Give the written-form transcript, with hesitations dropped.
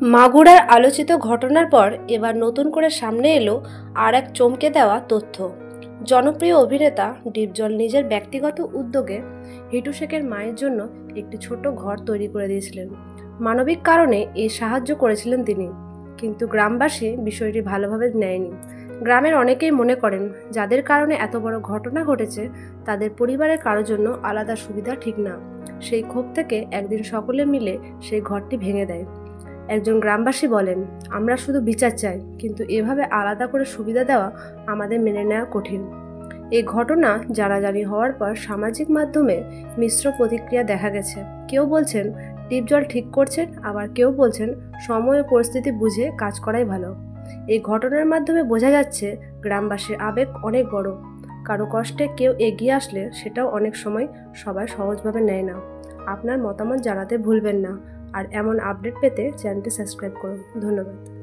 মাগুরার আলোচিত ঘটনার পর এবার নতুন করে সামনে এলো আর এক চমকে দেওয়া তথ্য। জনপ্রিয় অভিনেতা ডিপজল নিজের ব্যক্তিগত উদ্যোগে হিটু শেখের মায়ের জন্য একটি ছোট ঘর তৈরি করে দিয়েছিলেন। মানবিক কারণে এই সাহায্য করেছিলেন তিনি, কিন্তু গ্রামবাসী বিষয়টি ভালোভাবে নেয়নি। গ্রামের অনেকেই মনে করেন যাদের কারণে এত বড় ঘটনা ঘটেছে তাদের পরিবারের কারোর জন্য আলাদা সুবিধা ঠিক না। সেই ক্ষোভ থেকে একদিন সকলে মিলে সেই ঘরটি ভেঙে দেয়। একজন গ্রামবাসী বলেন, আমরা শুধু বিচার চাই, কিন্তু এভাবে আলাদা করে সুবিধা দেওয়া আমাদের মেনে নেওয়া কঠিন। এই ঘটনা জানাজানি হওয়ার পর সামাজিক মাধ্যমে মিশ্র প্রতিক্রিয়া দেখা গেছে। কেউ বলছেন ডিপজল ঠিক করছেন, আবার কেউ বলছেন সময় ও পরিস্থিতি বুঝে কাজ করাই ভালো। এই ঘটনার মাধ্যমে বোঝা যাচ্ছে গ্রামবাসীর আবেগ অনেক বড়। কারো কষ্টে কেউ এগিয়ে আসলে সেটাও অনেক সময় সবাই সহজভাবে নেয় না। আপনার মতামত জানাতে ভুলবেন না। আর এমন আপডেট পেতে চ্যানেলটি সাবস্ক্রাইব করুন। ধন্যবাদ।